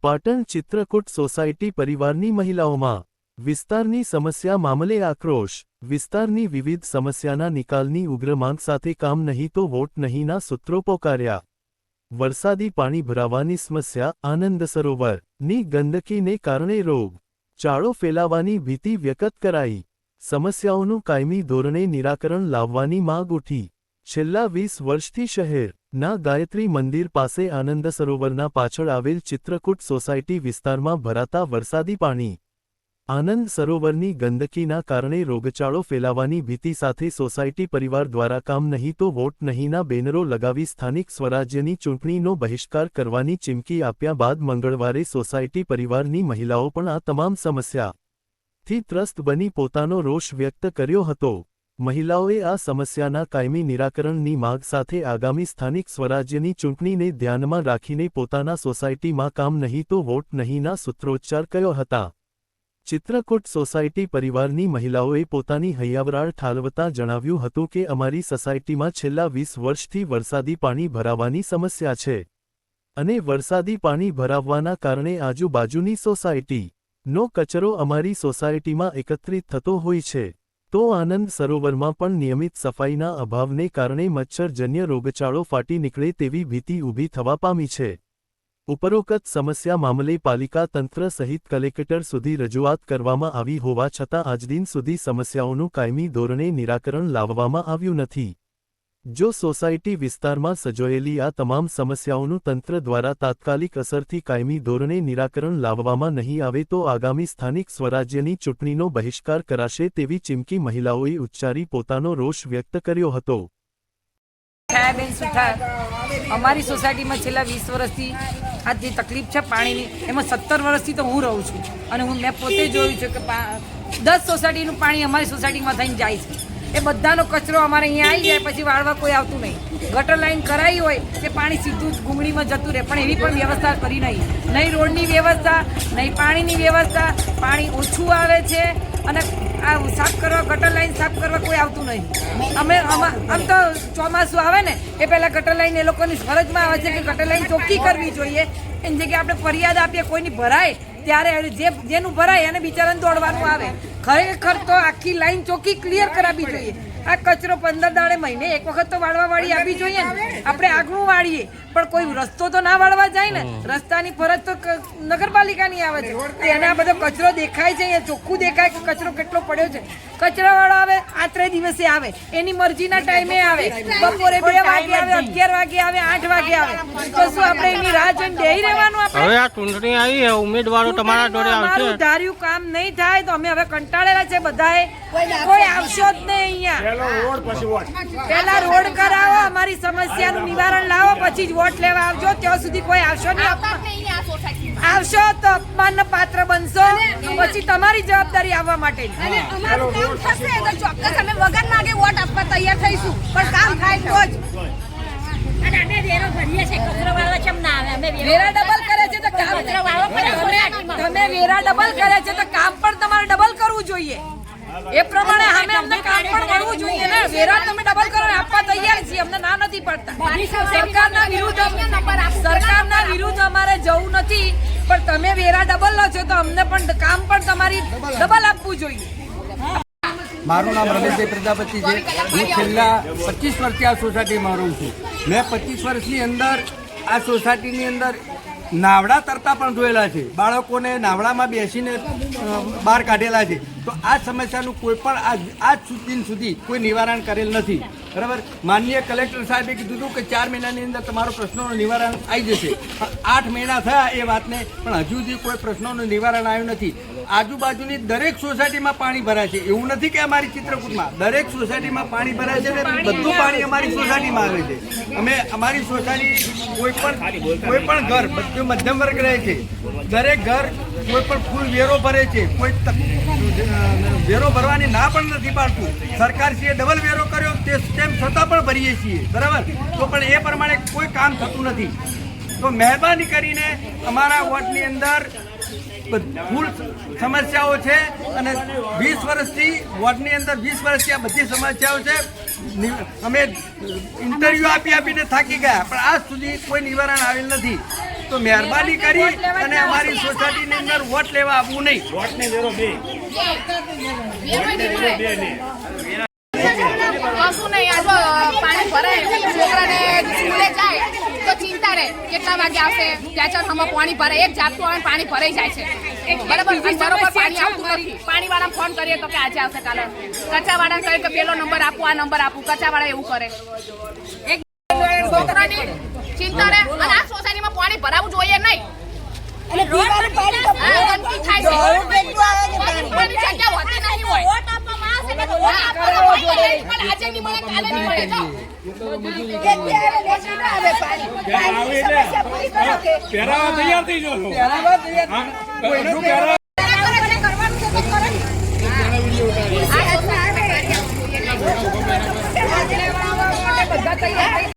Patan Chitrakoot society પરિવારની મહિલાઓમાં વિસ્તારની સમસ્યા મામલે આક્રોશ। વિસ્તારની વિવિધ સમસ્યાના નિકાલની ઉગ્ર માંગ સાથે કામ નહીં તો વોટ નહીંના સૂત્રો પોકાર્યા। વરસાદી પાણી ભરાવાની સમસ્યા, આનંદ સરોવરની ગંદકીને કારણે રોગચાળો ફેલાવાની ભીતિ વ્યક્ત કરાઈ। સમસ્યાઓનું કાયમી ધોરણે નિરાકરણ લાવવાની માંગ ઉઠી। છેલ્લા 20 વર્ષથી શહેરના ગાયત્રી મંદિર પાસે આનંદ સરોવરના પાછળ આવેલ ચિત્રકૂટ સોસાયટી વિસ્તારમાં ભરાતા વરસાદી પાણી, આનંદ સરોવરની ગંદકીના કારણે રોગચાળો ફેલાવાની ભીતિ સાથે સોસાયટી પરિવાર દ્વારા કામ નહીં તો વોટ નહીંના બેનરો લગાવી સ્થાનિક સ્વરાજ્યની ચૂંટણીનો બહિષ્કાર કરવાની ચીમકી આપ્યા બાદ મંગળવારે સોસાયટી પરિવારની મહિલાઓ પણ આ તમામ સમસ્યાથી ત્રસ્ત બની પોતાનો રોષ વ્યક્ત કર્યો હતો। મહિલાઓએ આ સમસ્યાના કાયમી નિરાકરણની માગ સાથે આગામી સ્થાનિક સ્વરાજ્યની ચૂંટણીને ધ્યાનમાં રાખીને પોતાના સોસાયટીમાં કામ નહીં તો વોટ નહીંના સૂત્રોચ્ચાર કર્યો હતા। ચિત્રકૂટ સોસાયટી પરિવારની મહિલાઓએ પોતાની હૈયાવરાળ ઠાલવતા જણાવ્યું હતું કે અમારી સોસાયટીમાં છેલ્લા 20 વર્ષથી વરસાદી પાણી ભરાવાની સમસ્યા છે અને વરસાદી પાણી ભરાવવાના કારણે આજુબાજુની સોસાયટીનો કચરો અમારી સોસાયટીમાં એકત્રિત થતો હોય છે, તો આનંદ સરોવરમાં પણ નિયમિત સફાઈના અભાવને કારણે મચ્છરજન્ય રોગચાળો ફાટી નીકળે તેવી ભીતિ ઊભી થવા પામી છે। ઉપરોક્ત સમસ્યા મામલે પાલિકા તંત્ર સહિત કલેક્ટર સુધી રજૂઆત કરવામાં આવી હોવા છતાં આજદિન સુધી સમસ્યાઓનું કાયમી ધોરણે નિરાકરણ લાવવામાં આવ્યું નથી। જો સોસાયટી વિસ્તારમાં સજોયેલી આ તમામ સમસ્યાઓનું તંત્ર દ્વારા તાત્કાલિક અસરથી કાયમી ધોરણે નિરાકરણ લાવવામાં નહીં આવે તો આગામી સ્થાનિક સ્વરાજ્યની ચૂંટણીનો બહિષ્કાર કરાશે તેવી ચીમકી મહિલાઓએ ઉચ્ચારી પોતાનો રોષ વ્યક્ત કર્યો હતો। અમારી સોસાયટીમાં છેલ્લા 20 વર્ષથી આ જે તકલીફ છે પાણીની, એમાં 17 વર્ષથી તો હું રહું છું અને મેં પોતે જોયું છે કે 10 સોસાયટીનું પાણી અમારી સોસાયટીમાં થઈને જાય છે। એ બધાનો કચરો અમારે અહીંયા આવી જાય પછી વાળવા કોઈ આવતું નહીં। ગટર લાઈન કરાવી હોય કે પાણી સીધું જ ગુંગળીમાં જતું રહે, પણ એવી પણ વ્યવસ્થા કરી નહીં રોડની વ્યવસ્થા, નહીં પાણીની વ્યવસ્થા। પાણી ઓછું આવે છે અને આ સાફ કરવા, ગટર લાઈન સાફ કરવા કોઈ આવતું નહીં। આમ તો ચોમાસું આવે ને એ પહેલાં ગટર લાઈન એ લોકોની ફરજમાં આવે છે કે ગટર લાઈન ચોખ્ખી કરવી જોઈએ। એની જગ્યાએ આપણે ફરિયાદ આપીએ કોઈની ભરાય ત્યારે જેનું ભરાય એને બિચારાને દોડવાનું આવે। ખરેખર તો આખી લાઈન ચોખ્ખી ક્લિયર કરાવવી જોઈએ। આ કચરો 15 દાડે મહિને એક વખત તો વાળવા વાળી આપવી જોઈએ ને। આપણે આગનું વાળીએ પણ કોઈ રસ્તો તો ના વાળવા જાય ને, રસ્તાની ફરજ તો નગરપાલિકાની આવે છે। એને આ બધો કચરો દેખાય છે, અહીંયા ચોખ્ખું દેખાય કે કચરો કેટલો પડ્યો છે। કચરાવાળો આવે આત્રે દિવસે આવે, એની મરજીના ટાઈમે આવે, બપોરે 2 વાગે આવે, 11 વાગે આવે, 8 વાગે આવે, તો શું આપણે એની રાહ જોઈને બેહી રહેવાનું? આપણે આ ચૂંટણી આવી છે, ઉમેદવારો તમારા જોડે આવશે, ધાર્યું કામ નહીં થાય તો અમે હવે કંટાળેલા છે બધાએ। કોઈ આવશો જ નહીં અહીંયા। પેલા રોડ કરાવો, અમારી સમસ્યાનું નિવારણ લાવો, પછી જ વોટ લેવા આવજો। ત્યાં સુધી કોઈ આવશો નહીં। આવશો તો અપમાનના પાત્ર બનશો, પછી તમારી જવાબદારી આવવા માટે। ચોક્કસ અમે વગર માગે વોટ આપવા તૈયાર થઈશું, પણ કામ થાય તો જ। વેરા ડબલ કરે છે તો કામ, તમે વેરા ડબલ કરે છે તો કામ પણ તમારે ડબલ કરવું જોઈએ। એ પ્રમાણે અમે અમને કામ પણ મળવું જોઈએ ને। વેરા તમે ડબલ કરો આપવા તૈયાર છીએ, અમને ના નથી પડતા। સરકારના વિરુદ્ધ અમારે જવું નથી, પણ તમે વેરા ડબલ લો છો તો અમને પણ કામ પણ તમારી ડબલ આપવું જોઈએ। મારું નામ રમેશભાઈ પ્રજાપતિ છે। હું છેલ્લા 25 વર્ષથી આ સોસાયટીમાં રહું છું। મેં 25 વર્ષની અંદર આ સોસાયટીની અંદર નાવડા તરતા પણ જોયેલા છે, બાળકોને નાવડામાં બેસીને બહાર કાઢેલા છે। તો આ સમસ્યાનું કોઈ પણ આજ સુધી કોઈ નિવારણ કરેલ નથી, બરાબર। માનનીય કલેક્ટર સાહેબે કીધું હતું કે 4 મહિનાની અંદર તમારો પ્રશ્નોનું નિવારણ આવી જશે, પણ 8 મહિના થયા એ વાતને, પણ હજુ સુધી કોઈ પ્રશ્નોનું નિવારણ આવ્યું નથી। આજુબાજુની દરેક સોસાયટીમાં પાણી ભરાય છે, એવું નથી કે અમારી ચિત્રકૂટમાં, દરેક સોસાયટીમાં પાણી ભરાય છે ને બધું પાણી અમારી સોસાયટીમાં આવે છે। અમે અમારી સોસાયટી કોઈ પણ ઘર, બધું મધ્યમ વર્ગ રહે છે, દરેક ઘર કોઈ પણ ફૂલ વેરો ભરે છે, કોઈ વેરો ભરવાની ના પણ નથી પાડતું। સરકારશ્રીએ ડબલ વેરો કર્યો તેમ છતાં પણ ભરીએ છીએ, બરાબર, તો પણ એ પ્રમાણે કોઈ કામ થતું નથી। તો મહેરબાની કરીને અમારા વોર્ડની અંદર ફૂલ સમસ્યાઓ છે અને 20 વર્ષથી વોર્ડની અંદર 20 વર્ષથી આ બધી સમસ્યાઓ છે। અમે ઇન્ટરવ્યૂ આપીને થાકી ગયા, પણ આજ સુધી કોઈ નિવારણ આવેલ નથી। તો મહેરબાની કરી અને અમારી સોસાયટીની અંદર વોટ લેવા આવવું નહીં. કશું નહીં. આ જો પાણી ભરાય છોકરાને સ્કૂલે જાય તો ચિંતા રહે કેટલા વાગે આવશે ત્યાં ચાર હમણાં પાણી ભરાય એક ઝાપટું આવે પાણી ભરાઈ જાય છે બરાબર. અને બરોબર પાણી આવતું નથી. પાણીવાળાને ફોન કરીએ તો કે આજે આવશે કાલે. કચાવાળાને કહે કે પેલો નંબર આપું આ નંબર આપું. કચાવાળા એવું કરે. છોકરાની ચિંતા રહે. અને આ સોસાયટીમાં પાણી ભરાવું જોઈએ નહીં. હા, ગંદકી થાય છે. પાણી જગ્યા હોતી નહીં હોય. હા, બરાબર હોય. પણ આજે નહીં મળે કાલે નહીં મળે જો. પહેરાવા તૈયાર થઈ જાઓ છો. કોઈનું પહેરાવા બધા તૈયાર